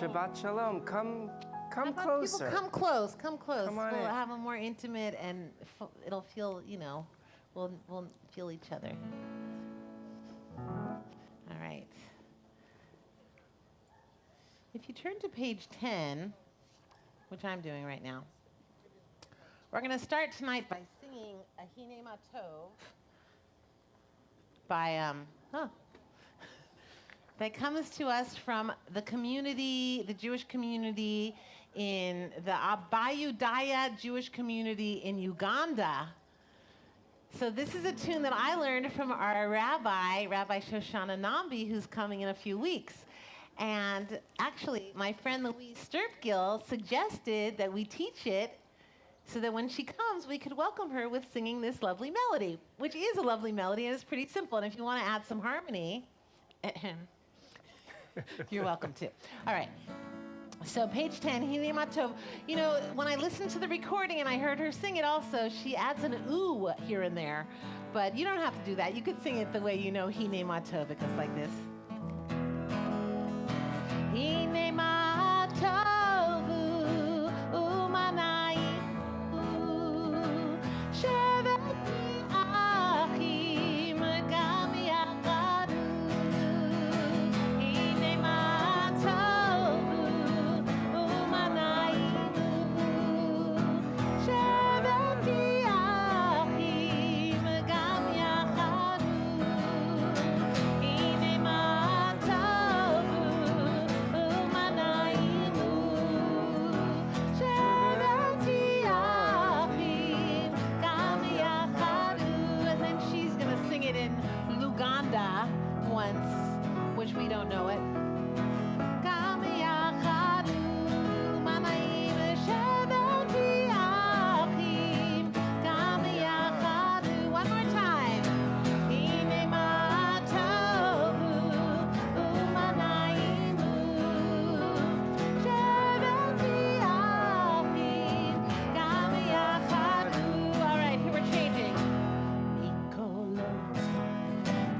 Shabbat Shalom. Come closer. People come close. Come on we'll in. have a more intimate, and it'll feel, we'll feel each other. All right. If you turn to page 10, which I'm doing right now, we're going to start tonight by singing a Hine Ma Tov by that comes to us from the community, the Jewish community in the Abayudaya Jewish community in Uganda. So this is a tune that I learned from our Rabbi Shoshana Nambi, who's coming in a few weeks. And actually, my friend Louise Sturpgill suggested that we teach it so that when she comes, we could welcome her with singing this lovely melody, which is a lovely melody, and it's pretty simple. And if you want to add some harmony, you're welcome to. All right. So page 10, Hine Ma Tov. You know, when I listened to the recording and I heard her sing it also, she adds an ooh here and there. But you don't have to do that. You could sing it the way you know Hine Ma Tov. It goes like this. Hine Ma Tov u'manayim shevati achim gam yachadu. Hine Ma Tov u'manayim shevati achim gam yachadu. Hine Ma Tov u'manayim shevati achim gam yachadu. And then she's going to sing it in Luganda once, which we don't know it. Gam yachadu u'manayim shevati achim gam yachadu. One more time. Hine Ma Tov u'manayim shevati achim gam yachadu. All right, here we're changing. Mikolot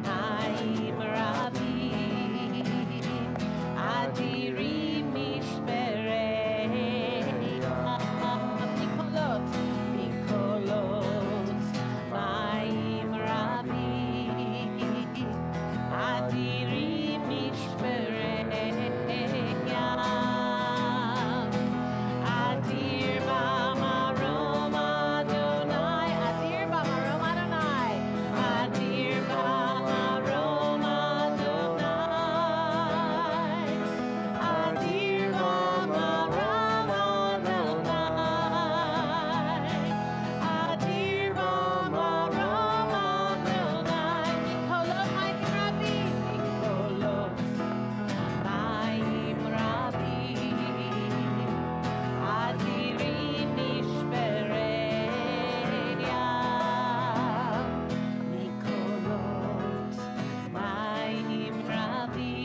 Haim Rabim Adirim Mishperei Mikolot Haim Rabim Adirim Mishperei Adir B'marom Adonai Adir B'marom Adonai Adir B'marom Adonai Adir B'marom Adonai Adir B'marom Adonai Mikolot Haim Rabim Mikolot Haim Rabim Adirim Mishperei Mikolot Haim Rabim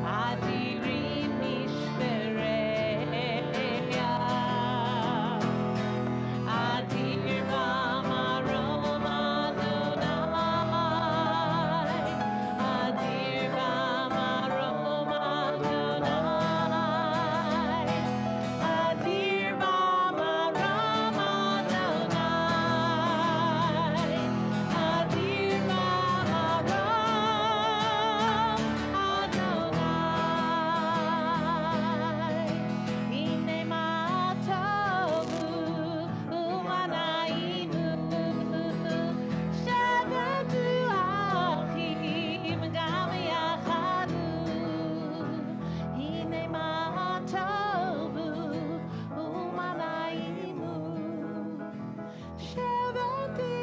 Adirim Mishperei Adir B'marom Adonai Adir B'marom Adonai Adir B'marom Adonai Adir B'marom Adonai Hine Ma Tov u'manayim shevatu achim gam yachadu. Hine Ma Tov u'manayim shevati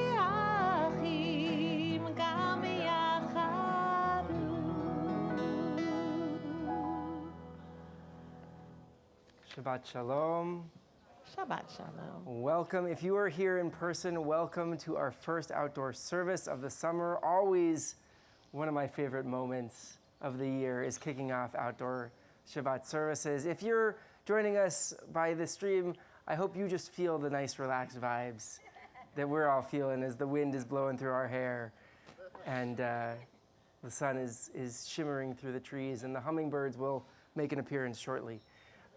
achim gam yachadu. Shabbat Shalom. Shabbat Shalom. Welcome. If you are here in person, welcome to our first outdoor service of the summer. Always one of my favorite moments of the year is kicking off outdoor Shabbat services. If you're joining us by the stream, I hope you just feel the nice relaxed vibes that we're all feeling as the wind is blowing through our hair and the sun is shimmering through the trees, and the hummingbirds will make an appearance shortly.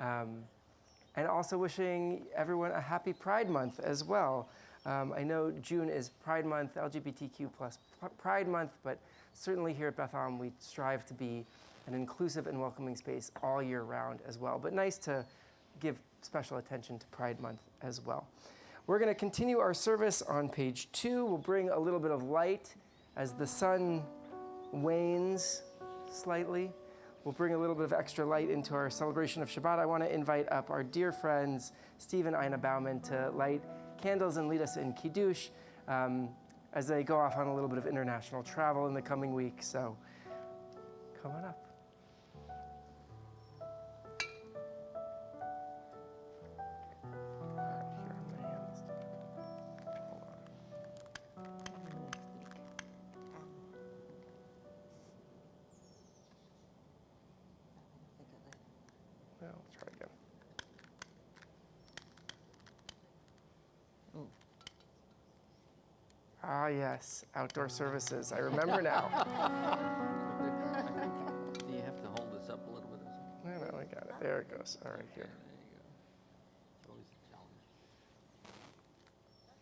And also wishing everyone a happy Pride Month as well. I know June is Pride Month, LGBTQ plus Pride Month, but certainly here at Beth Am, we strive to be an inclusive and welcoming space all year round as well. But nice to give special attention to Pride Month as well. We're going to continue our service on page 2. We'll bring a little bit of light as the sun wanes slightly. We'll bring a little bit of extra light into our celebration of Shabbat. I want to invite up our dear friends, Steve and Ina Bauman, to light candles and lead us in Kiddush as they go off on a little bit of international travel in the coming week. So come on up. Ah, yes, outdoor services. I remember now. Do you have to hold this up a little bit or something? No, I got it. There it goes. All right, here. There you go. It's always a challenge.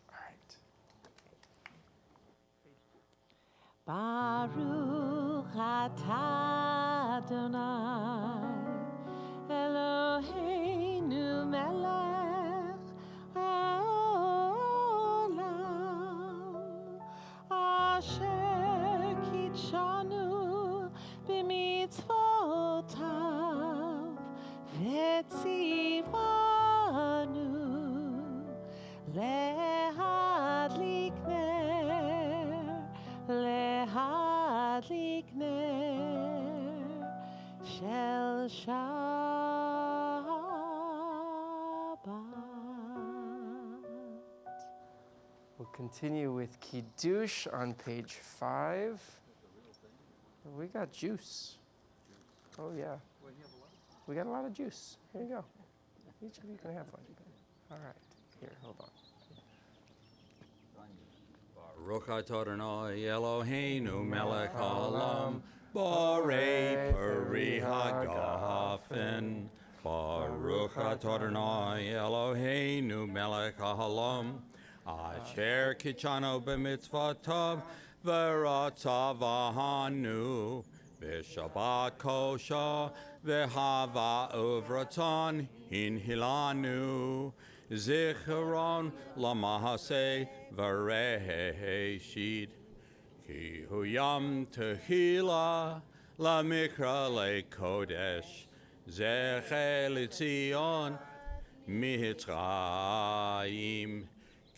All right. Baruch atah Adonai Eloheinu melech haolam asher kitshanu b'mitzvotav v'tzivanu lehadlik להדליק נר של שבת. We'll continue with Kiddush on page 5. We got juice. Oh, yeah. We got a lot of juice. Here you go. Each of you can have one. All right. Here, hold on. Baruch atah Adonai Eloheinu melech haolam borei peri hagafen. Baruch atah Adonai Eloheinu melech haolam asher kitshanu b'mitzvotav v'ratzavahanu b'shabbat kosher v'hava uvraton hinhilanu Zichron lamahase v'reheshid ki hu yam tehila lamikra lekodesh zecher l'tzion mitzrayim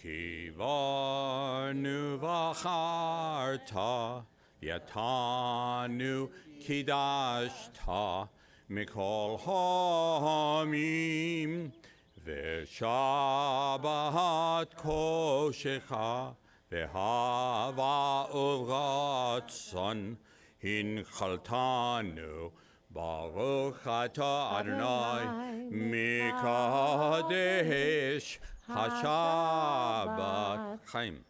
ki varnu v'acharta yatanu kidashta mikol hamim V'shabbat koshecha v'hava uvratzon hinchaltanu Baruch atah Adonai mikadesh hashabbat chaim.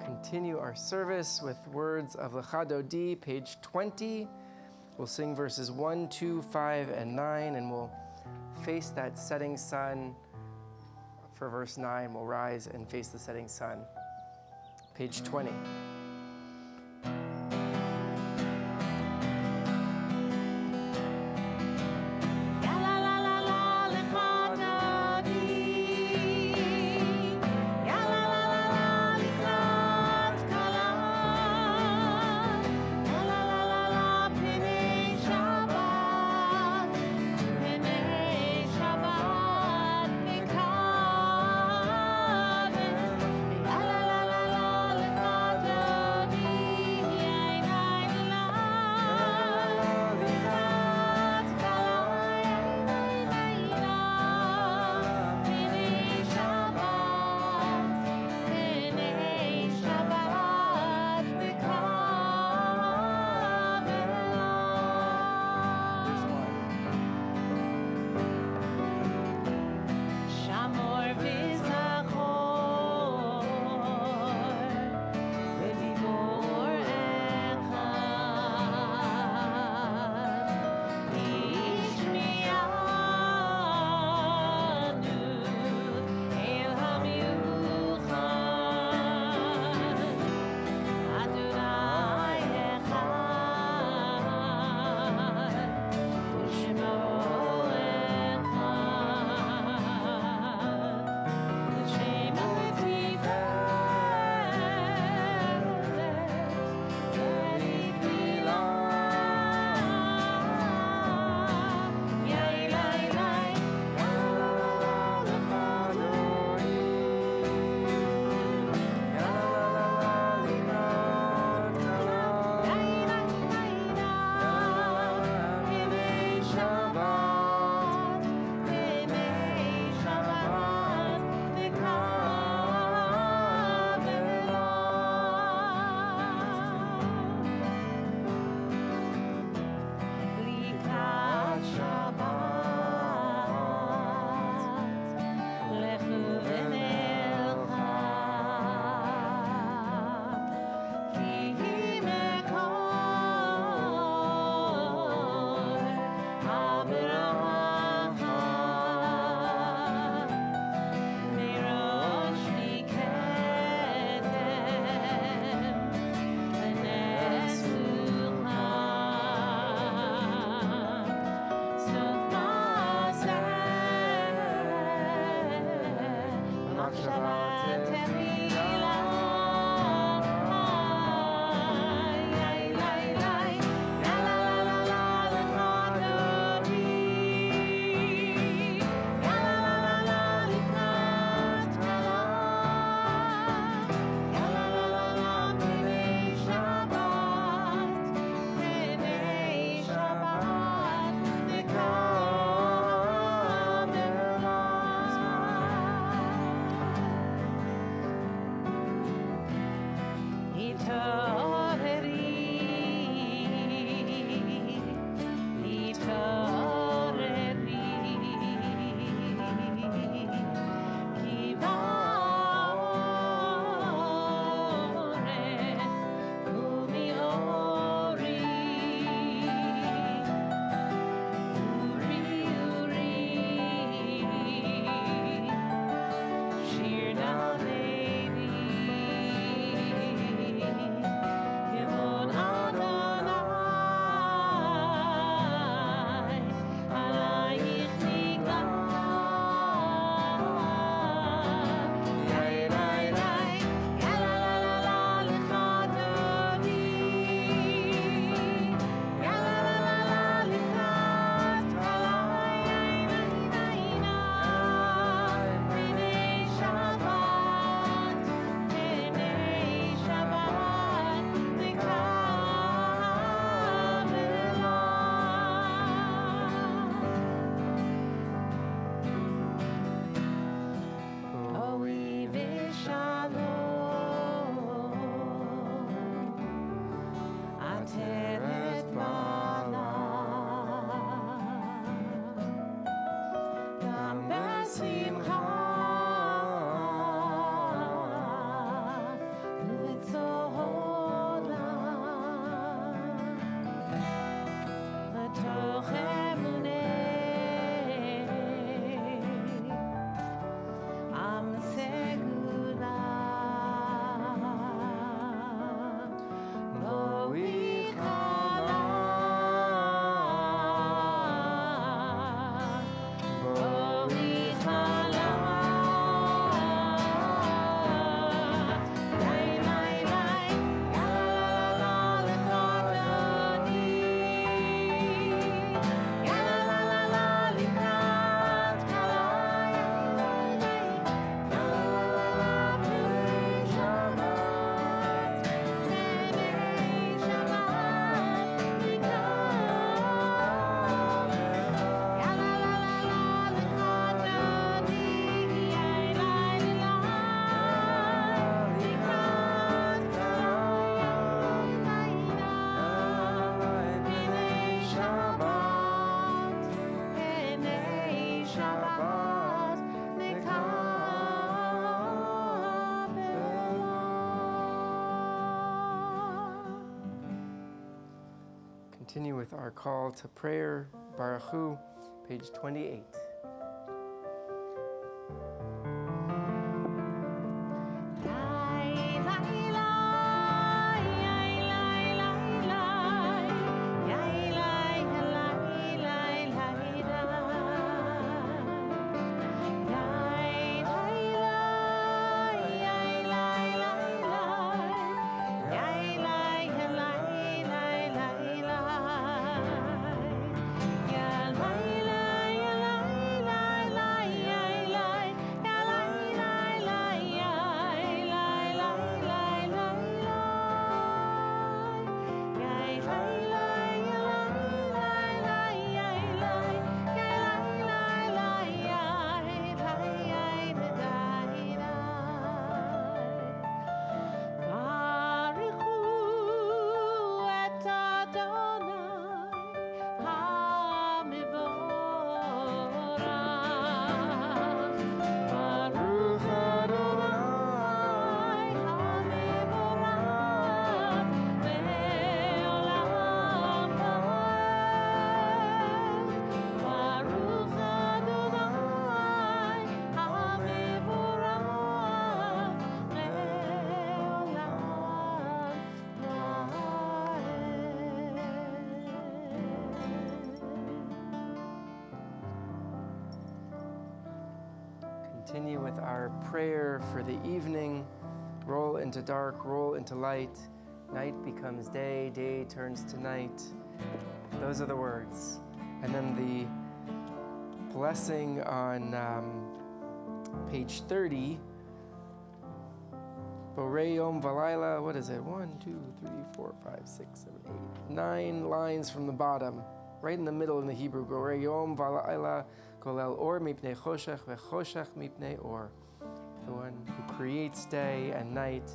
Continue our service with words of Lecha Dodi, page 20. We'll sing verses 1, 2, 5, and 9, and we'll face that setting sun. For verse 9, we'll rise and face the setting sun. Page 20. Shabbat Continue with our call to prayer, Baruch Hu, page 28. Continue with our prayer for the evening. Roll into dark, roll into light. Night becomes day, day turns to night. Those are the words. And then the blessing on page 30. Borei Yom Valayla, what is it? 1, 2, 3, 4, 5, 6, 7, 8, 9 lines from the bottom. Right in the middle in the Hebrew. Borei Yom Valayla. Kolel or mipnei choshech vechoshech mipnei or, the one who creates day and night.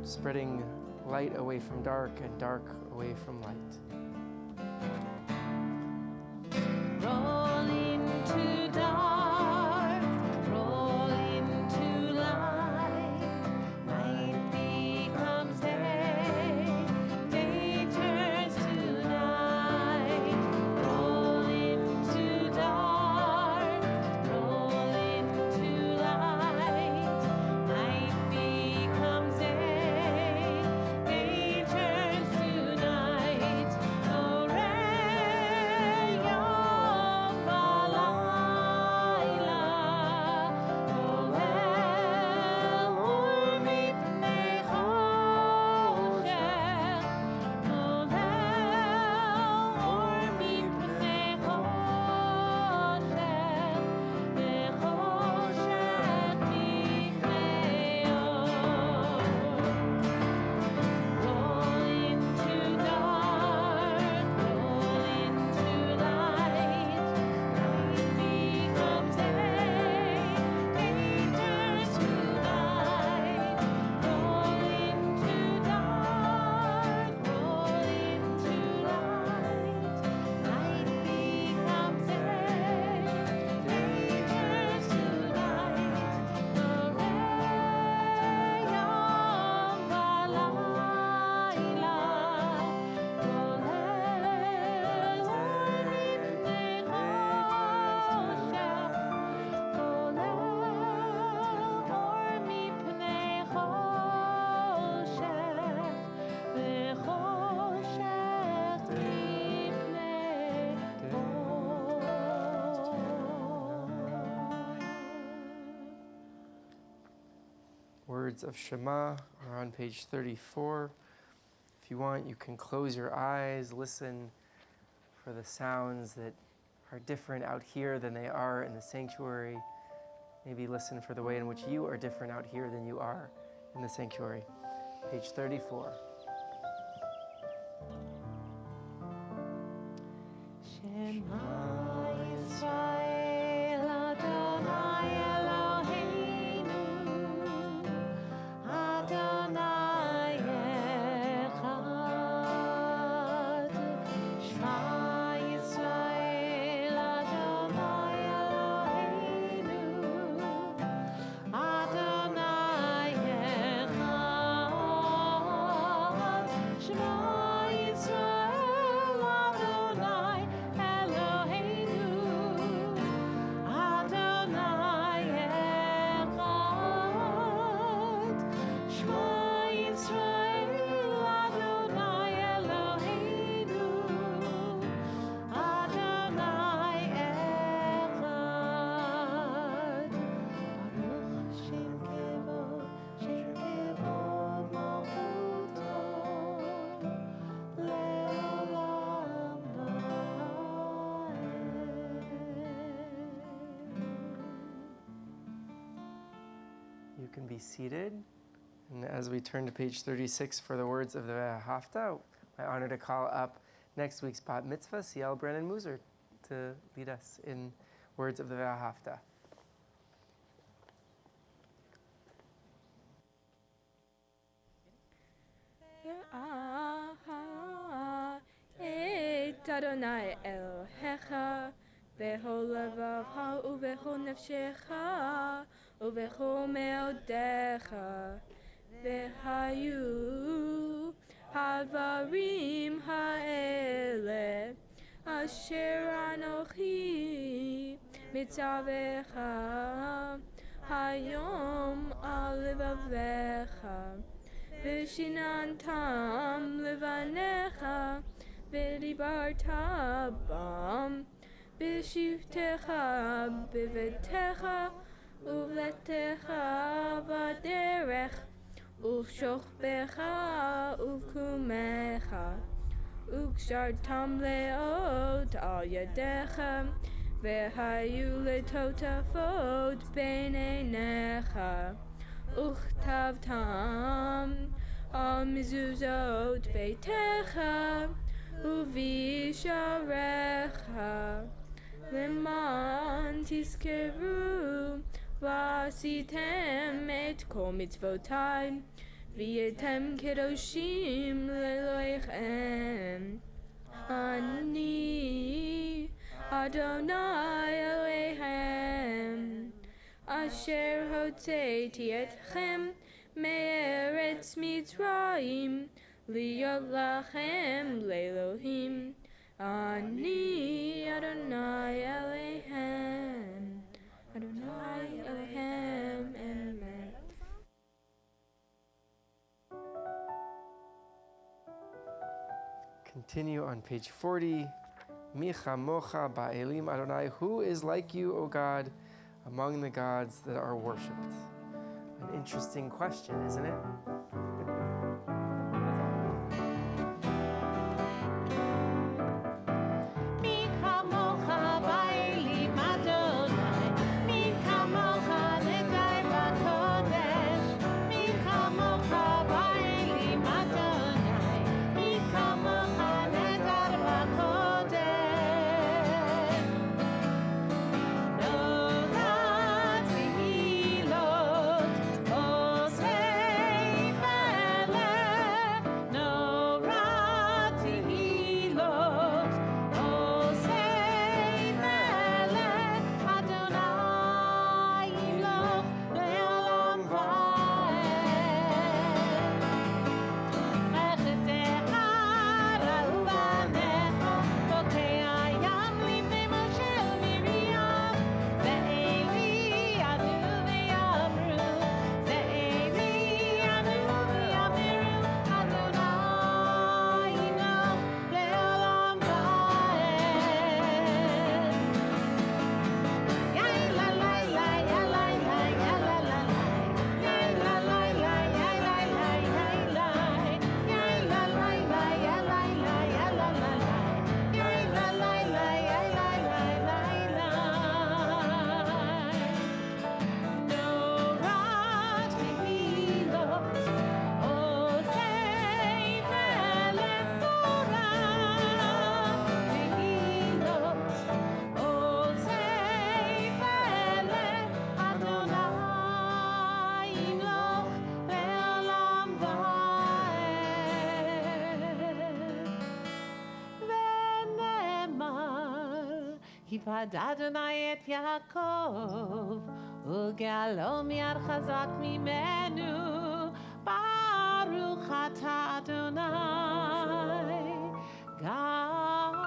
spreading light away from dark and dark away from light. Roll into dark, roll into light. Night becomes day, day turns to night. Roll into dark, roll into light. Night becomes day, day turns to night. Oh, Words of Shema are on page 34. If you want, you can close your eyes, listen for the sounds that are different out here than they are in the sanctuary. Maybe listen for the way in which you are different out here than you are in the sanctuary. Page 34. Shema Yisrael Adonai Eloheinu Adonai Echad. Shema Yisrael Adonai Eloheinu Adonai Echad. Shema Yisrael Adonai Eloheinu Adonai Echad. Shema Yisrael Adonai Eloheinu Adonai Echad. Baruch Hashem kevod malchuto le'olam va'ed. You can be seated. And as we turn to page 36 for the words of the Hafta, my honor to call up next week's Bat Mitzvah, Ciel Brennan Muser, to lead us in words of the Hafta. את אדוני אלוהיך בכל לבבך ובכל נפשך ובכל מאודיך והיו הדברים האלה אשר אנוכי מצווך היום על לבביך ושיננתם לבניך ודיברת בם בשבתך בביתך ובלתך בדרך ובשוכבך ובקומך וקשרתם לאות על ידיך והיו לטוטפות בין עיניך וכתבתם על מזוזות ביתך ובשעריך למען תזכרו ועשיתם את כל מצוותיי V'yetem kedoshim leloichem. Ani Adonai Elohim Asher hotzeiti etchem me'eretz Mitzrayim liyot lachem le'Elohim Ani Adonai Elohim Adonai Elohim Amen. Continue on page 40. Micha mocha ba'elim Adonai. Who is like you, O God, among the gods that are worshipped? An interesting question, isn't it? כיפד אדוני את יעקב, וגאלו מיד חזק ממנו, ברוך אתה אדוני, גאל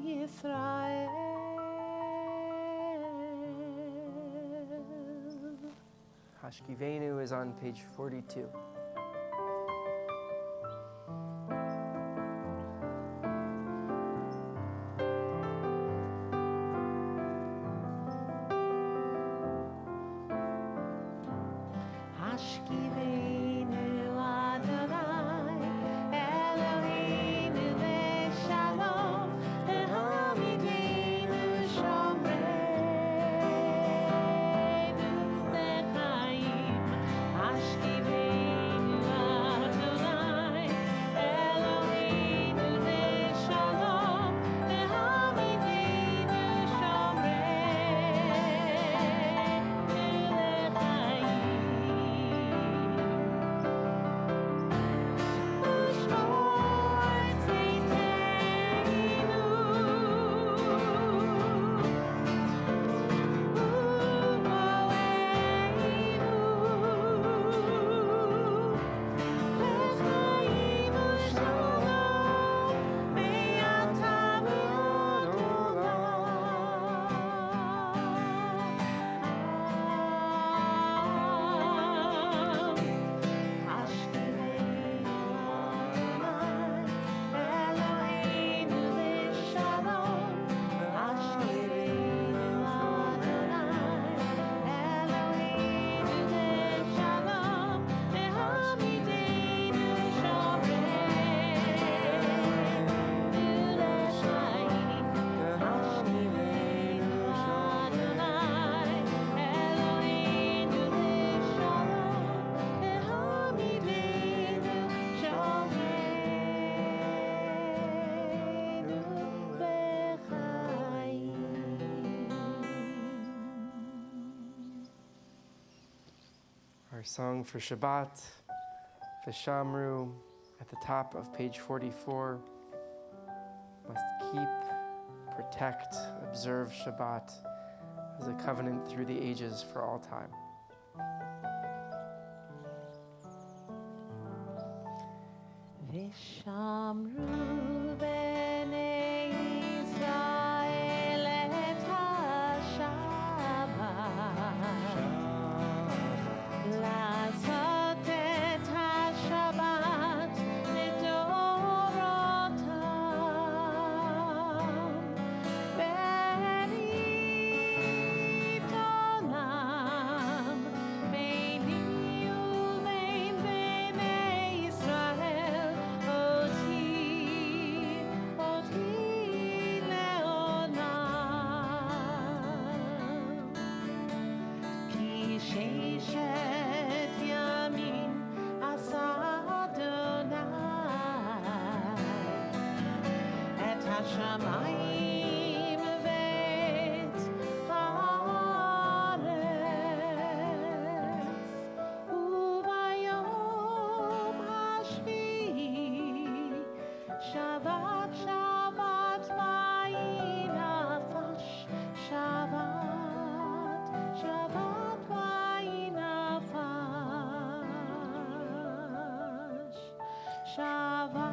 ישראל. Hashkivenu is on page 42. Ashkivenu song for Shabbat, Vishamru, at the top of page 44. Must keep, protect, observe Shabbat as a covenant through the ages for all time. Vishamru b'nei Yisrael et ha-Shabbat, לעשות את השבת לדורותם, בעיתונם, ביני ובין בני ישראל, אותי לעולם. כי ששת ימים עשה אדוני את השמיים ואת הארץ, וביום השביעי שבת שבת וינפש, שבת שבת וינפש, שבת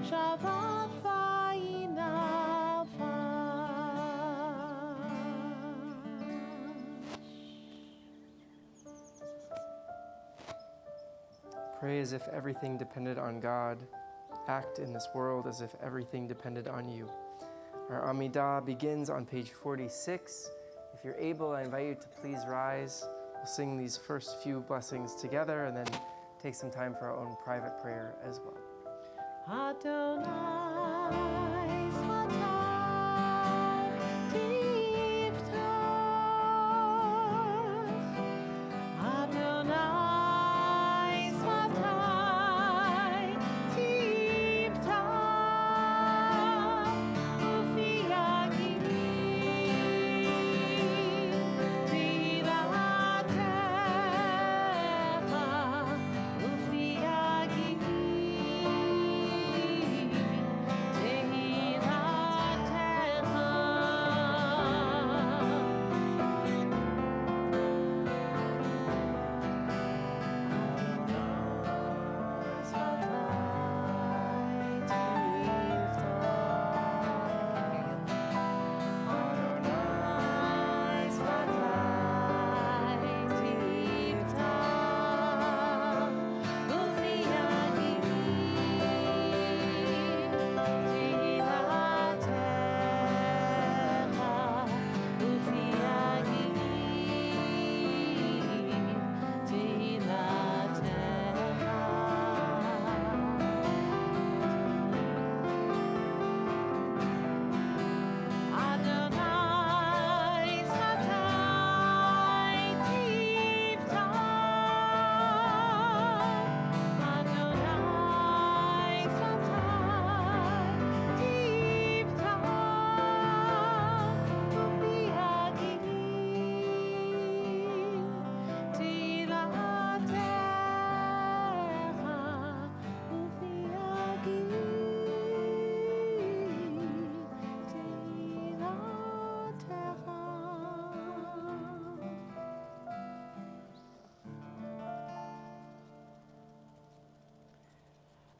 שבת וינפש. Pray as if everything depended on God. Act in this world as if everything depended on you. Our Amidah begins on page 46. If you're able, I invite you to please rise. We'll sing these first few blessings together and then take some time for our own private prayer as well. Adonai Satan tiftach, Adonai Satan tiftach, ufi yagirim tilatecha, ufi yagirim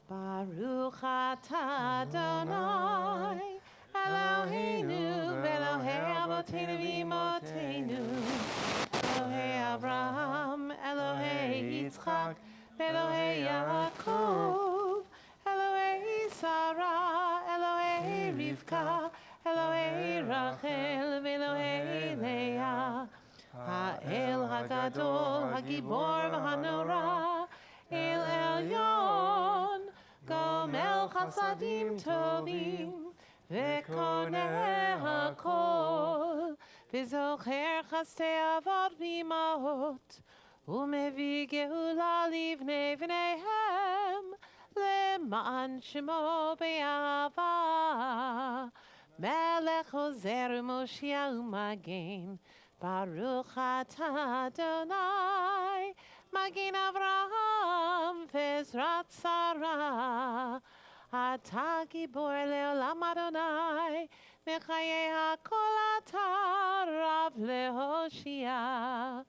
Baruch atah Adonai Eloheinu Elohei Avoteinu v'Imotenu, Elohei Abraham, Elohei Yitzchak, Elohei Yaakov, Elohei Sarah, Elohei Rivka, Elohei Rachel, Elohei Leah, Ha'el Hagadol, Hagibor v'Hanora, El Elyon, Gomel Chasadim Tovim, Vekoneh HaKol, V'zocher Chastei Avot v'Imahot, Umevi Geula Livnei V'neihem, Le'man Shemo Be'ava, Melech Ozer U'Moshia U'Magen, Baruch atah Adonai, Magin Avraham v'ezrat Sarah. Atah gibor leolam Adonai, Mechayei hakol atah rav lehoshia.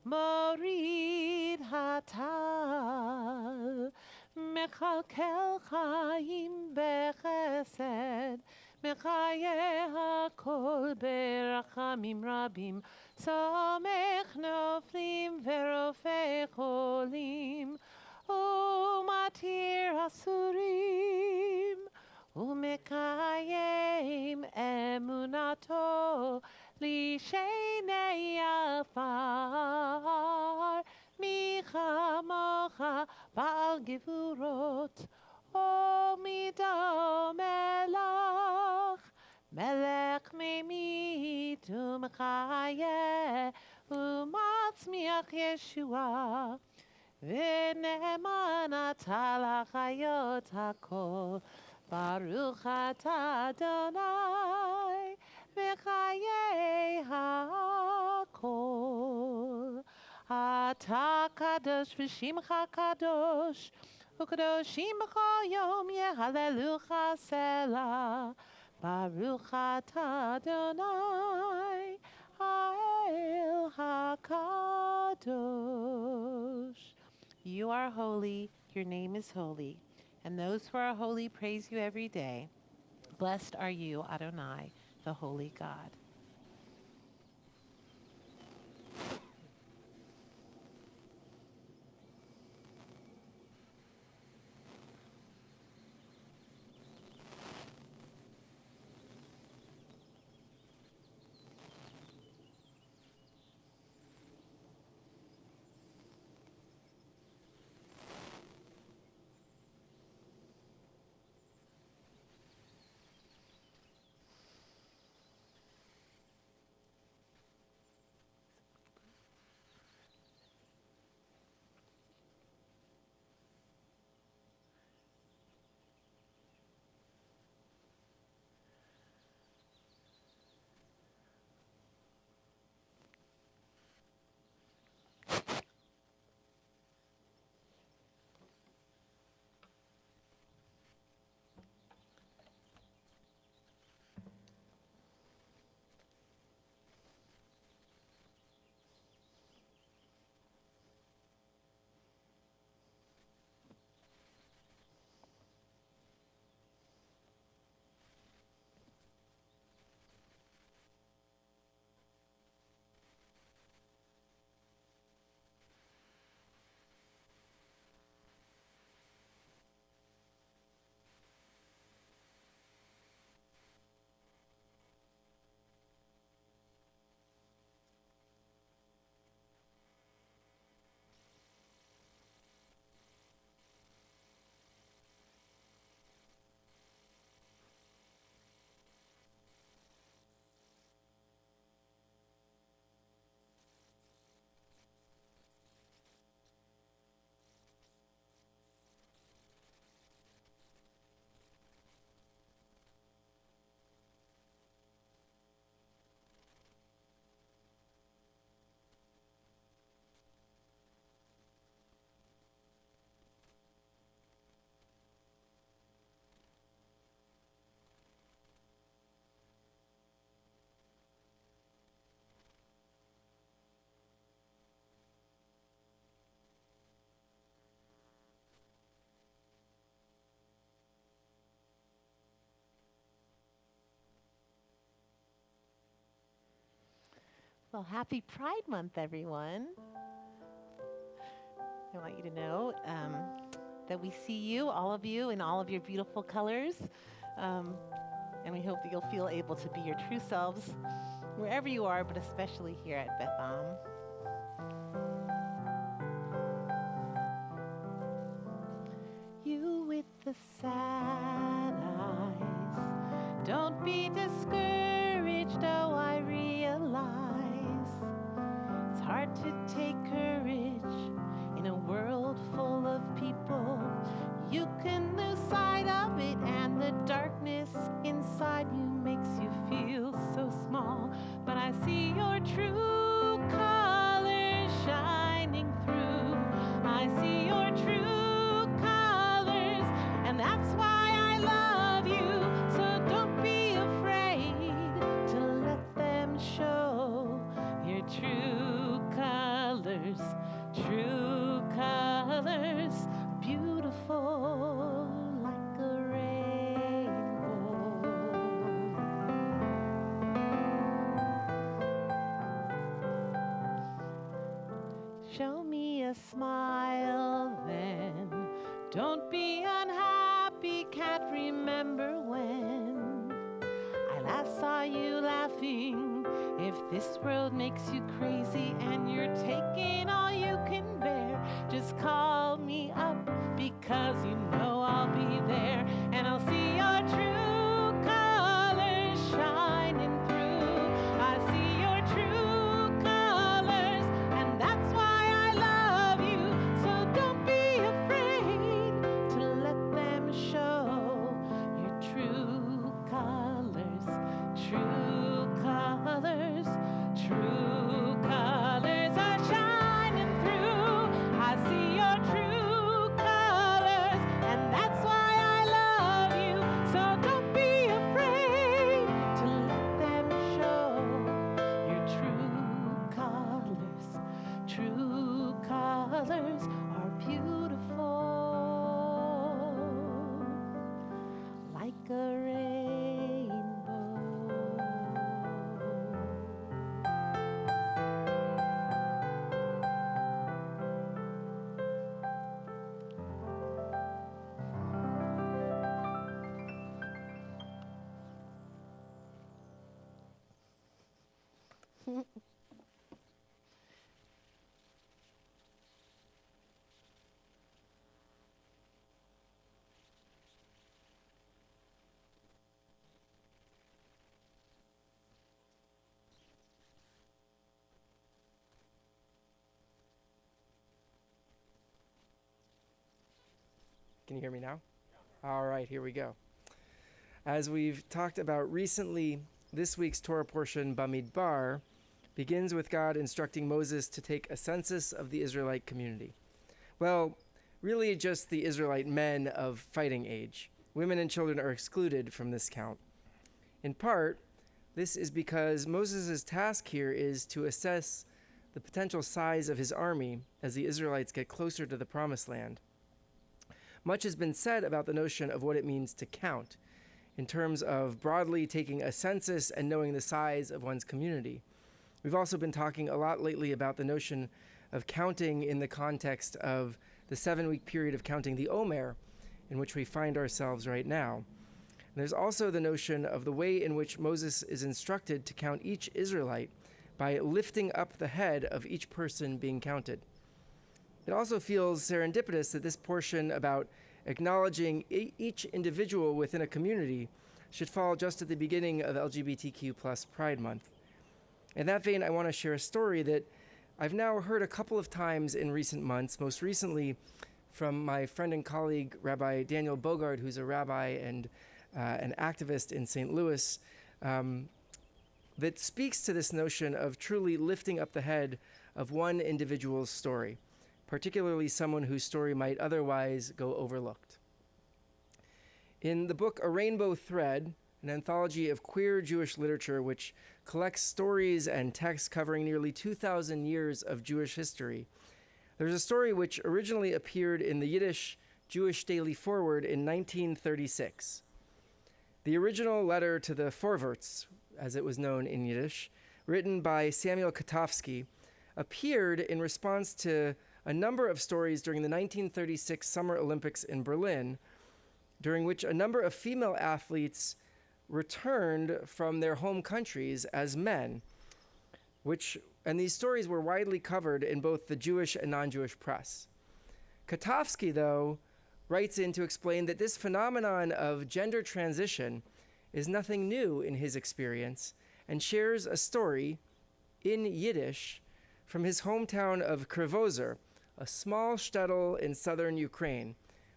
Morid hatal, Mechalkel chaim bechesed, Mechaye hakol berachamim rabim, Somech noflim verofei cholim, Umatir hasurim, Umekayim emunato, Lishenei afar, Micha mocha ba'al gevurot, O mido melach, Melech memit umchaye, Umatzmiach Yeshua, V'ne'eman atah lachayot hakol, Baruch atah Adonai, V'chayei hakol. Atah kadosh v'shimcha kadosh, U'kadoshim b'chol yom yehalelucha selah. Baruch atah Adonai, Ha'el HaKadosh. You are holy, your name is holy, and those who are holy praise you every day. Blessed are you, Adonai, the holy God. Well, happy Pride Month, everyone. I want you to know that we see you, all of you, in all of your beautiful colors. And we hope that you'll feel able to be your true selves wherever you are, but especially here at Beth Am. You with the sad eyes, don't be discouraged, oh, I realize. It's hard to take courage in a world full of people. You can lose sight of it, and the darkness inside you makes you feel so small. But I see your true Don't be unhappy, can't remember when I last saw you laughing. If this world makes you crazy and you're taking all you can bear, just call me up, because you know I'll be there, and I'll see your true colors shining through. I see your true colors, and that's why I love you. So don't be afraid to let them show your true colors. True colors, true colors are shining through. I see your true colors, and that's why I love you. So don't be afraid to let them show your true colors. True colors are beautiful, like a rainbow. Can you hear me now? All right, here we go. As we've talked about recently, this week's Torah portion, Bamidbar, begins with God instructing Moses to take a census of the Israelite community. Well, really just the Israelite men of fighting age. Women and children are excluded from this count. In part, this is because Moses' task here is to assess the potential size of his army as the Israelites get closer to the Promised Land. Much has been said about the notion of what it means to count, in terms of broadly taking a census and knowing the size of one's community. We've also been talking a lot lately about the notion of counting in the context of the 7-week period of counting the Omer, in which we find ourselves right now. And there's also the notion of the way in which Moses is instructed to count each Israelite by lifting up the head of each person being counted. It also feels serendipitous that this portion about acknowledging each individual within a community should fall just at the beginning of LGBTQ+ Pride Month. In that vein, I want to share a story that I've now heard a couple of times in recent months, most recently from my friend and colleague, Rabbi Daniel Bogard, who's a rabbi and an activist in St. Louis, that speaks to this notion of truly lifting up the head of one individual's story, particularly someone whose story might otherwise go overlooked. In the book A Rainbow Thread, an anthology of queer Jewish literature which collects stories and texts covering nearly 2,000 years of Jewish history, there's a story which originally appeared in the Yiddish Jewish Daily Forward in 1936. The original letter to the Vorwärts, as it was known in Yiddish, written by Samuel Katowski, appeared in response to a number of stories during the 1936 Summer Olympics in Berlin, during which a number of female athletes returned from their home countries as men, and these stories were widely covered in both the Jewish and non-Jewish press. Katowski, though, writes in to explain that this phenomenon of gender transition is nothing new in his experience, and shares a story in Yiddish from his hometown of Kryvozor, a small shtetl in southern Ukraine,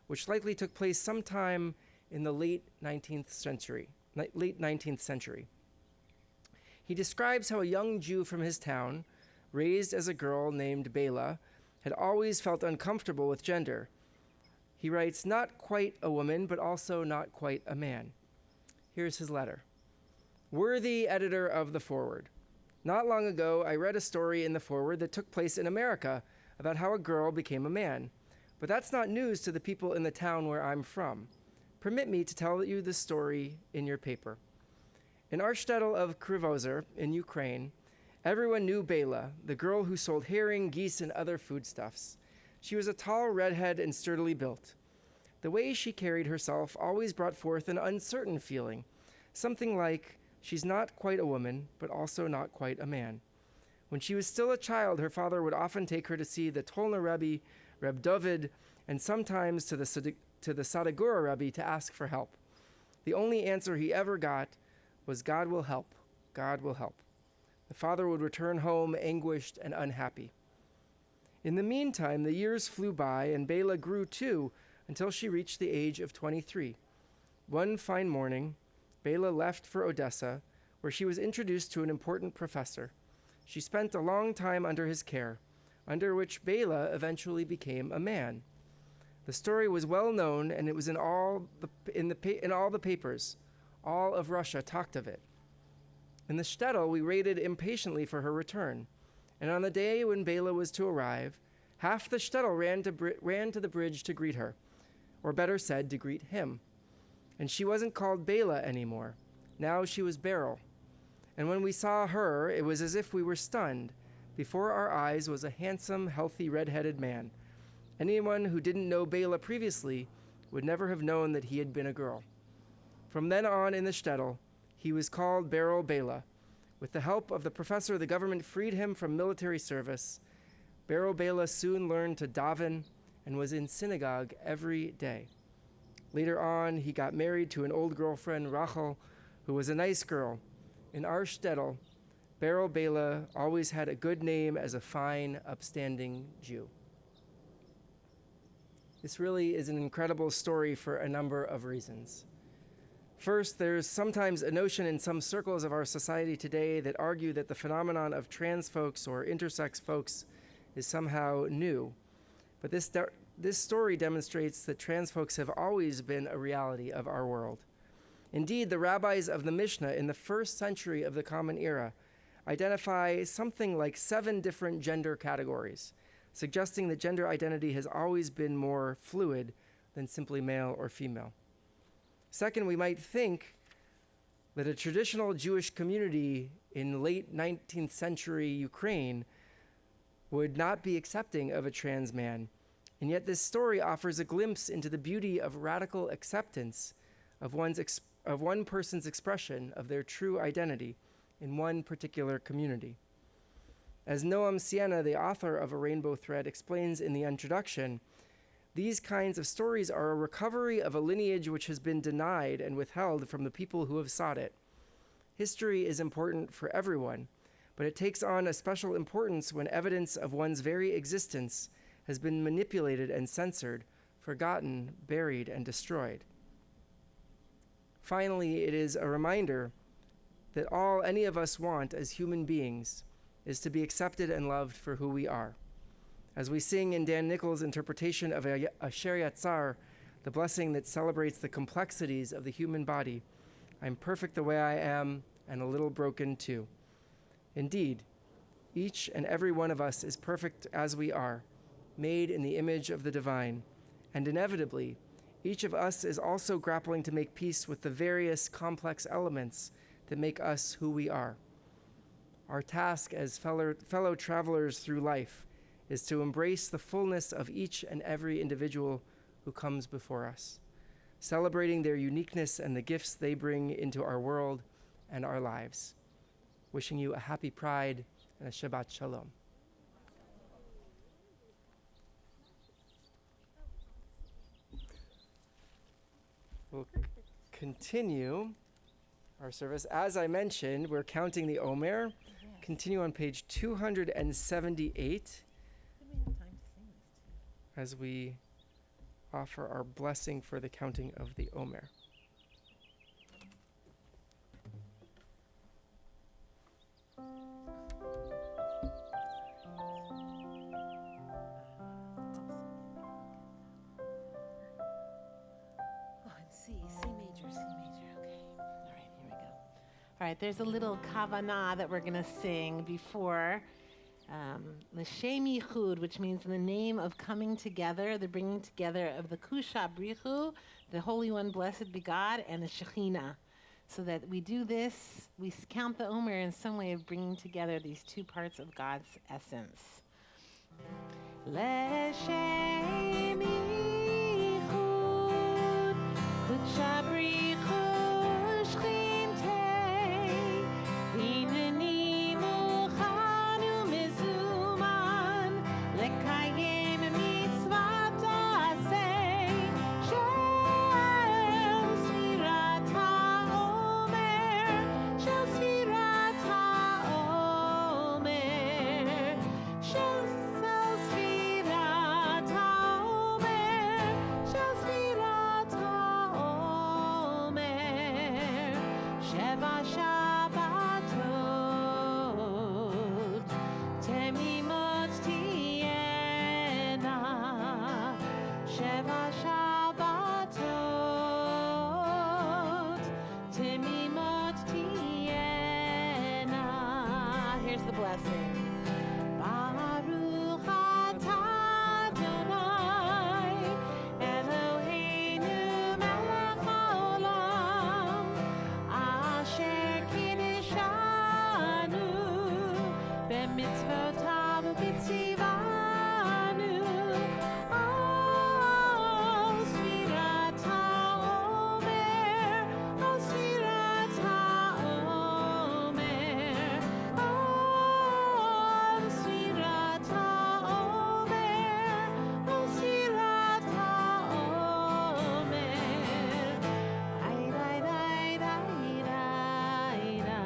which likely took place sometime in the late 19th century. He describes how a young Jew from his town, raised as a girl named Bela, had always felt uncomfortable with gender. He writes, not quite a woman, but also not quite a man. Here's his letter. Worthy editor of the Forward, not long ago I read a story in the Forward that took place in America about how a girl became a man. But that's not news to the people in the town where I'm from. Permit me to tell you the story in your paper. In our shtetl of Kryvozor in Ukraine, everyone knew Bela, the girl who sold herring, geese, and other foodstuffs. She was a tall redhead and sturdily built. The way she carried herself always brought forth an uncertain feeling, something like, she's not quite a woman, but also not quite a man. When she was still a child, her father would often take her to see the Tolna Rebbe, Reb David, and sometimes to the Sadagura Rebbe to ask for help. The only answer he ever got was, God will help, God will help. The father would return home anguished and unhappy. In the meantime, the years flew by, and Bela grew too, until she reached the age of 23. One fine morning, Bela left for Odessa, where she was introduced to an important professor. She spent a long time under his care, under which Bela eventually became a man. The story was well known, and it was in all the papers. All of Russia talked of it. In the shtetl, we waited impatiently for her return, and on the day when Bela was to arrive, half the shtetl ran to the bridge to greet her, or better said, to greet him. And she wasn't called Bela anymore. Now she was Beryl. And when we saw her, it was as if we were stunned. Before our eyes was a handsome, healthy, red-headed man. Anyone who didn't know Bela previously would never have known that he had been a girl. From then on in the shtetl, he was called Beryl Bela. With the help of the professor, the government freed him from military service. Beryl Bela soon learned to daven and was in synagogue every day. Later on, he got married to an old girlfriend, Rachel, who was a nice girl. In our shtetl, Beryl Bela always had a good name as a fine, upstanding Jew. This really is an incredible story for a number of reasons. First, there's sometimes a notion in some circles of our society today that argue that the phenomenon of trans folks or intersex folks is somehow new. But this story demonstrates that trans folks have always been a reality of our world. Indeed, the rabbis of the Mishnah in the 1st century of the Common Era identify something like 7 different gender categories, suggesting that gender identity has always been more fluid than simply male or female. Second, we might think that a traditional Jewish community in late 19th century Ukraine would not be accepting of a trans man, and yet this story offers a glimpse into the beauty of radical acceptance of one person's expression of their true identity in one particular community. As Noam Sienna, the author of A Rainbow Thread, explains in the introduction, these kinds of stories are a recovery of a lineage which has been denied and withheld from the people who have sought it. History is important for everyone, but it takes on a special importance when evidence of one's very existence has been manipulated and censored, forgotten, buried, and destroyed. Finally, it is a reminder that all any of us want as human beings is to be accepted and loved for who we are. As we sing in Dan Nichols' interpretation of Asher Yatzar, the blessing that celebrates the complexities of the human body, I'm perfect the way I am and a little broken too. Indeed, each and every one of us is perfect as we are, made in the image of the divine, and inevitably, each of us is also grappling to make peace with the various complex elements that make us who we are. Our task as fellow travelers through life is to embrace the fullness of each and every individual who comes before us, celebrating their uniqueness and the gifts they bring into our world and our lives. Wishing you a happy Pride and a Shabbat Shalom. We'll continue our service. As I mentioned, we're counting the Omer. Continue on page 278 as we offer our blessing for the counting of the Omer. All right, there's a little kavanah that we're going to sing before L'Shem Yichud, which means in the name of coming together, the bringing together of the Kusha Brichu, the Holy One, blessed be God, and the Shekhinah. So that we do this, we count the Omer in some way of bringing together these two parts of God's essence. L'Shem Yichud the blessing. Baruch atah Adonai, Eloheinu melech haolam, asher kiddushanu b'mitzvotav u'b'tzivanu. Oh, Sfirat HaOmer, oh, Sfirat HaOmer, oh, Sfirat HaOmer, oh, Sfirat HaOmer. Ay, ay, ay, ay, ay, ay.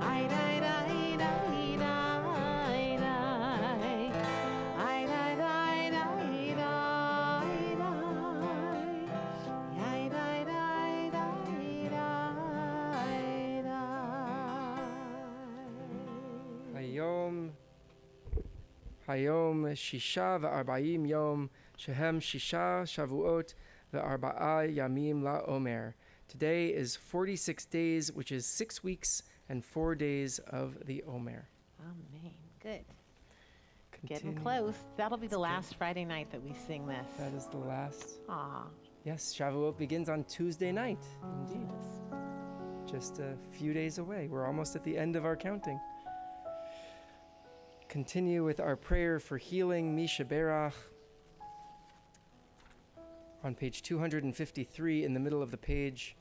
Ay, ay, ay, ay, ay, ay. Ay, ay, ay, ay, ay, ay. Ay, ay, ay, ay, ay. Hayom Shisha ve'arba'im Yom Shehem Shisha Shavuot ve'arba'a Yamim LaOmer. Today is 46 days, which is 6 weeks and 4 days of the Omer. Amen. Good. Getting Continue. close. That'll be the Let's last Friday night that we sing this. That is the last. Aw. Yes, Shavuot begins on Tuesday night. Indeed. Just a few days away. We're almost at the end of our counting. Continue with our prayer for healing, Misha Berach. On page 253 in the middle of the page.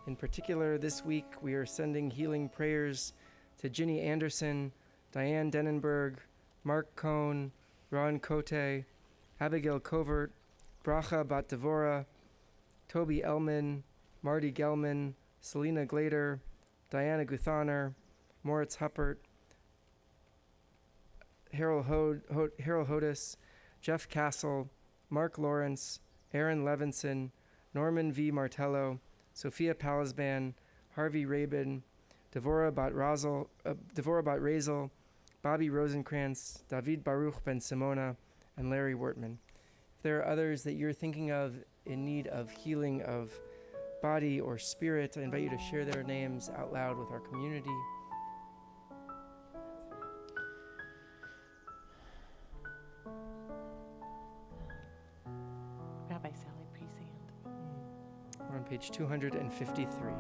In particular, this week we are sending healing prayers to Ginny Anderson, Diane Denenberg, Mark Cohn, Ron Cote, Abigail Covert, Bracha Bat Devora, Toby Elman, Marty Gelman, Selena Glader, Diana Guthaner, Moritz Huppert, Harold Hodis, Jeff Castle, Mark Lawrence, Aaron Levinson, Norman V. Martello, Sophia Palisban, Harvey Rabin, Devorah Bat Razel, Bobby Rosenkrantz, David Baruch Ben Simona, and Larry Wortman. If there are others that you're thinking of in need of healing of body or spirit, I invite you to share their names out loud with our community. Rabbi Sally Presand. We're on page 253.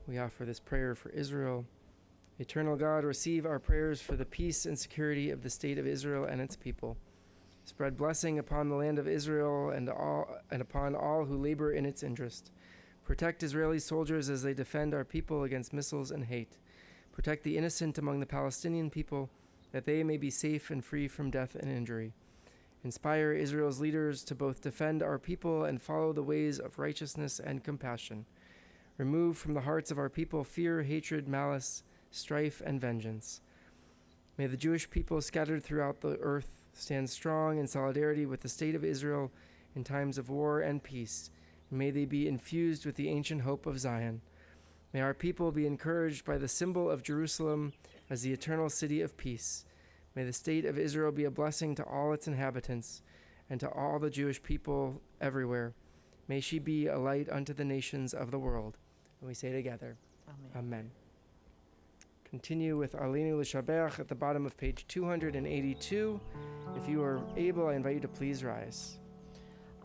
We offer this prayer for Israel. Eternal God, receive our prayers for the peace and security of the state of Israel and its people. Spread blessing upon the land of Israel and upon all who labor in its interest. Protect Israeli soldiers as they defend our people against missiles and hate. Protect the innocent among the Palestinian people, that they may be safe and free from death and injury. Inspire Israel's leaders to both defend our people and follow the ways of righteousness and compassion. Remove from the hearts of our people fear, hatred, malice, strife, and vengeance. May the Jewish people scattered throughout the earth stand strong in solidarity with the state of Israel in times of war and peace, and may they be infused with the ancient hope of Zion. May our people be encouraged by the symbol of Jerusalem as the eternal city of peace. May the state of Israel be a blessing to all its inhabitants and to all the Jewish people everywhere. May she be a light unto the nations of the world. And we say together, Amen. Amen. Continue with Aleinu L'Shabach at the bottom of page 282. If you are able, I invite you to please rise.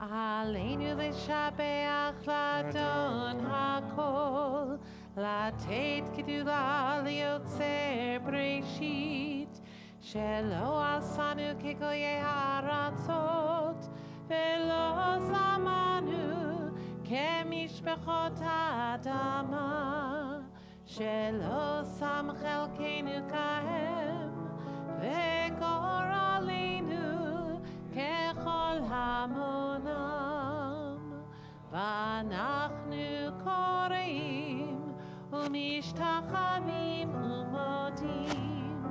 Aleinu l'shabeach l'adon hakol, לתת גדולה ליוצר בראשית, שלא עשנו כגויי הארצות, ולא שמנו כמשפחות האדמה, שלא שם חלקנו כהם, וגורלנו ככל המונם, ואנחנו קוראים ומשתחווים ומודים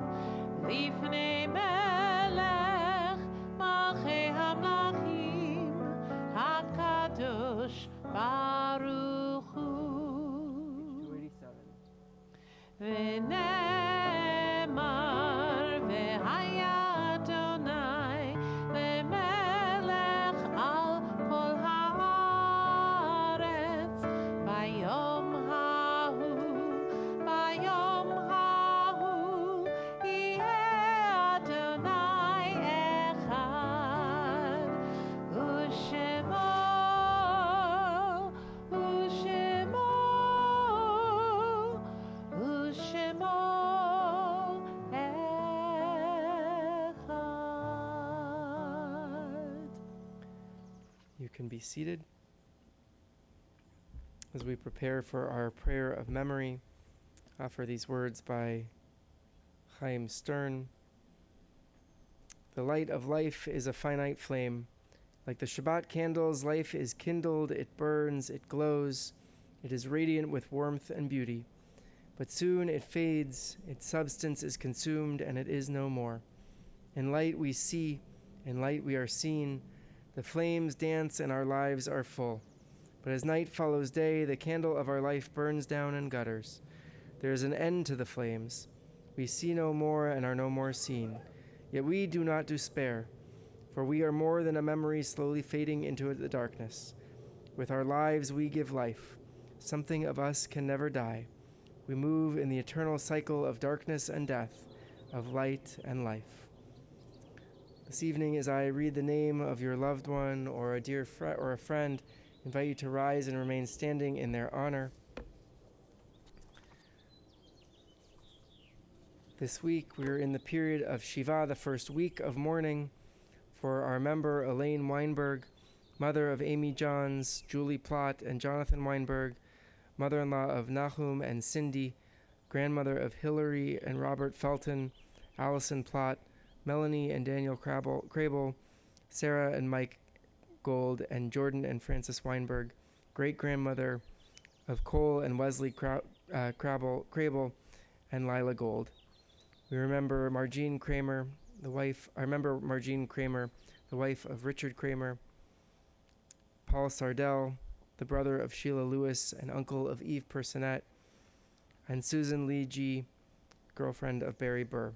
לפני מלך מלכי המלכים הקדוש ברוך הוא. 287. ונאמר והיה אדוני למלך על כל הארץ ביום ההוא יהיה אדוני אחד ושמו אחד. You can be seated as we prepare for our prayer of memory. Offer these words by Chaim Stern. The light of life is a finite flame. Like the Shabbat candles, life is kindled, it burns, it glows, it is radiant with warmth and beauty. But soon it fades, its substance is consumed, and it is no more. In light we see, in light we are seen, the flames dance and our lives are full. But as night follows day, the candle of our life burns down and gutters. There is an end to the flames. We see no more and are no more seen. Yet we do not despair, for we are more than a memory slowly fading into the darkness. With our lives we give life. Something of us can never die. We move in the eternal cycle of darkness and death, of light and life. This evening, as I read the name of your loved one or a dear or a friend, invite you to rise and remain standing in their honor. This week, we're in the period of Shiva, the first week of mourning, for our member Elaine Weinberg, mother of Amy Johns, Julie Plott, and Jonathan Weinberg, mother-in-law of Nahum and Cindy, grandmother of Hillary and Robert Felton, Allison Plott, Melanie and Daniel Crable, Sarah and Mike Gold, and Jordan and Francis Weinberg, great-grandmother of Cole and Wesley Crable, and Lila Gold. We remember Margene Kramer, the wife of Richard Kramer, Paul Sardell, the brother of Sheila Lewis and uncle of Eve Personette, and Susan Lee G., girlfriend of Barry Burr.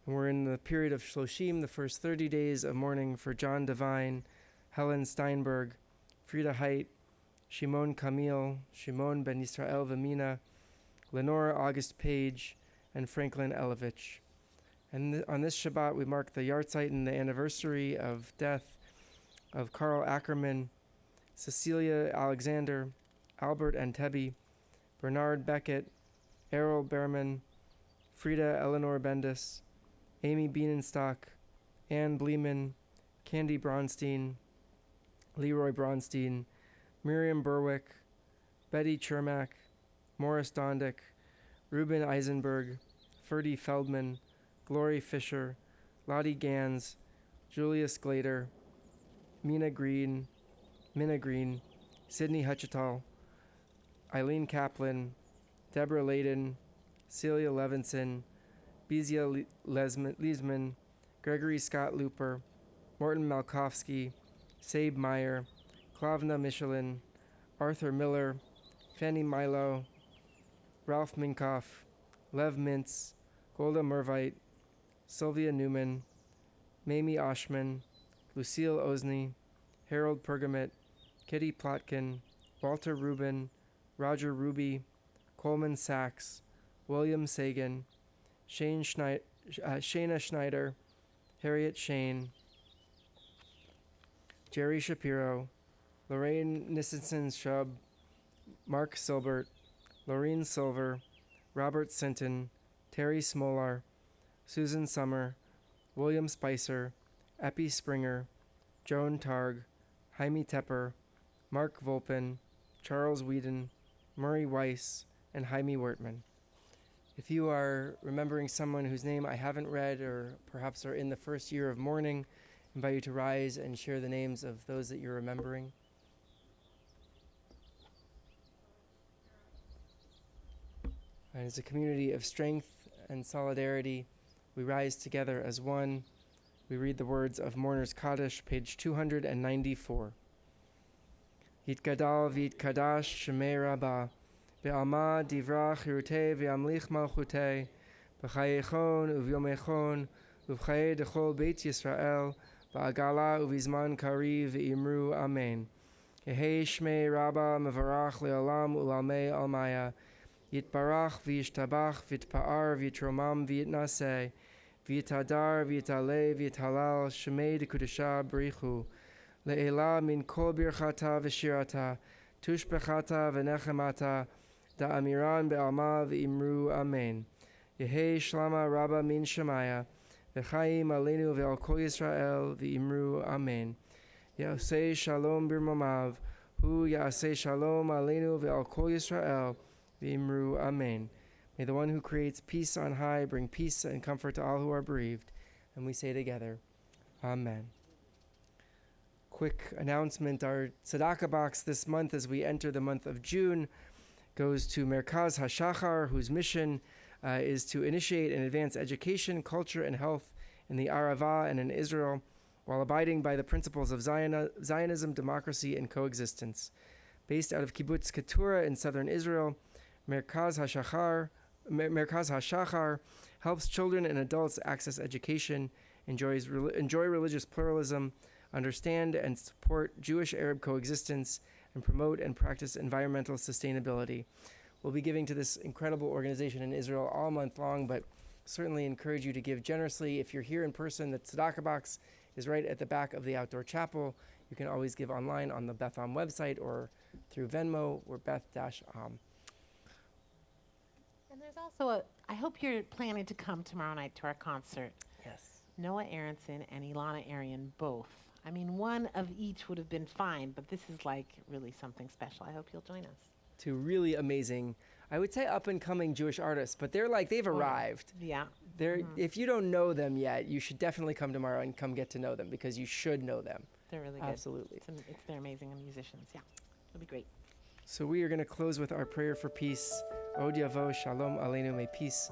And we're in the period of Shloshim, the first 30 days of mourning for John Devine, Helen Steinberg, Frida Height, Shimon Camille, Shimon Ben Yisrael Vamina, Lenora August Page, and Franklin Elovich. And on this Shabbat, we mark the Yartzeit and the anniversary of death of Carl Ackerman, Cecilia Alexander, Albert Antebbe, Bernard Beckett, Errol Behrman, Frida Eleanor Bendis, Amy Bienenstock, Ann Bleeman, Candy Bronstein, Leroy Bronstein, Miriam Berwick, Betty Chermak, Morris Dondick, Ruben Eisenberg, Ferdy Feldman, Glory Fisher, Lottie Gans, Julia Sclater, Minna Green, Sydney Hutchital, Eileen Kaplan, Deborah Layden, Celia Levinson, Bezia Leisman, Gregory Scott Looper, Morton Malkowski, Sabe Meyer, Klavna Michelin, Arthur Miller, Fanny Milo, Ralph Minkoff, Lev Mintz, Golda Mervite, Sylvia Newman, Mamie Oshman, Lucille Osney, Harold Pergamit, Kitty Plotkin, Walter Rubin, Roger Ruby, Coleman Sachs, William Sagan, Shayna Schneider, Harriet Shane, Jerry Shapiro, Lorraine Nissenson-Shub, Mark Silbert, Laureen Silver, Robert Sinton, Terry Smolar, Susan Summer, William Spicer, Epi Springer, Joan Targ, Jaime Tepper, Mark Volpin, Charles Whedon, Murray Weiss, and Jaime Wertman. If you are remembering someone whose name I haven't read or perhaps are in the first year of mourning, I invite you to rise and share the names of those that you're remembering. And as a community of strength and solidarity, we rise together as one. We read the words of Mourner's Kaddish, page 294. Yitgadal v'yitkadash shemei Rabbah, be'alma divra chirutei v'yamlich malchutei, b'chayechon uvyomechon, uv'chaye dechol beit Yisrael, ba'agala uvizman kari v'imru amen. Yehei shmei Rabbah mevarach le'olam u'lalmei almaya, Yitbarach v'yishtabach v'yitpa'ar v'yitromam v'yitnaseh, v'yitadar v'yitaleh v'yitalal shemei dekudesha b'richu, le'ela min kol birchata v'shirata, tushbechata v'nechemata, da'amiran be'alma v'imru amen. Yehei shlama Rabbah min shemaya, v'chaim aleinu ve'al kol Yisrael v'imru amen. Ya'aseh shalom birmamav, hu ya'aseh shalom aleinu ve'al kol Yisrael, V'imru amen. May the one who creates peace on high bring peace and comfort to all who are bereaved. And we say together, amen. Quick announcement, our tzedakah box this month as we enter the month of June goes to Merkaz HaShachar, whose mission is to initiate and advance education, culture, and health in the Arava and in Israel, while abiding by the principles of Zionism, democracy, and coexistence. Based out of Kibbutz Keturah in southern Israel, Merkaz HaShachar helps children and adults access education, enjoy religious pluralism, understand and support Jewish-Arab coexistence, and promote and practice environmental sustainability. We'll be giving to this incredible organization in Israel all month long, but certainly encourage you to give generously. If you're here in person, the tzedakah box is right at the back of the outdoor chapel. You can always give online on the Beth Am website or through Venmo or Beth-Am. And there's also I hope you're planning to come tomorrow night to our concert. Yes. Noah Aronson and Ilana Arian both. I mean, one of each would have been fine, but this is like really something special. I hope you'll join us. Two really amazing, I would say up and coming Jewish artists, but they've arrived. Yeah. If you don't know them yet, you should definitely come tomorrow and come get to know them because you should know them. They're really good. Absolutely. They're amazing musicians. Yeah. It'll be great. So we are going to close with our prayer for peace. Od Yavo Shalom Aleinu. May peace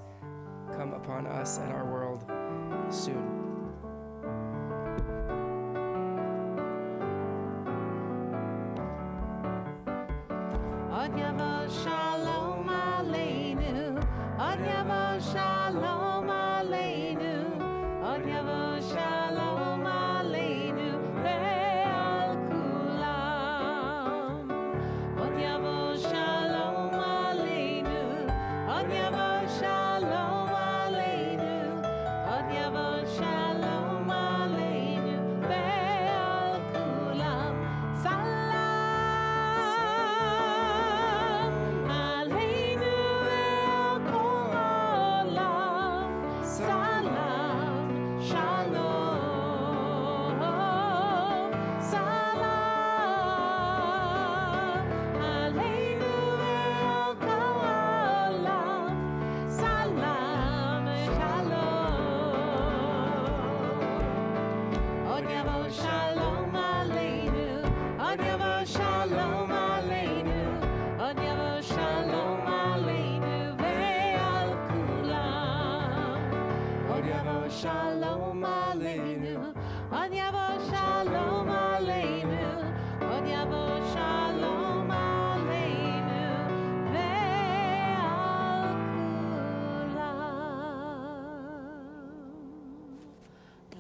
come upon us and our world soon. Od Yavo Shalom Aleinu. Od Yavo Shalom Aleinu. Od Yavo Shalom Aleinu. Ve'al kulam. Od Yavo Shalom Aleinu. Od Yavo Shalom Aleinu. Od Yavo Shalom Aleinu. Ve'al kulam. Salam Aleinu ve'al kol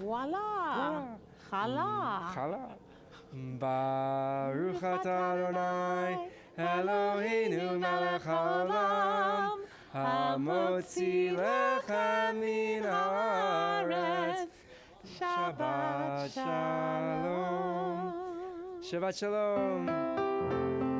Voila. Challah. Challah. Baruch atah Adonai Eloheinu melech haolam hamotzi lechem min haaretz. Shabbat shalom. Shabbat shalom.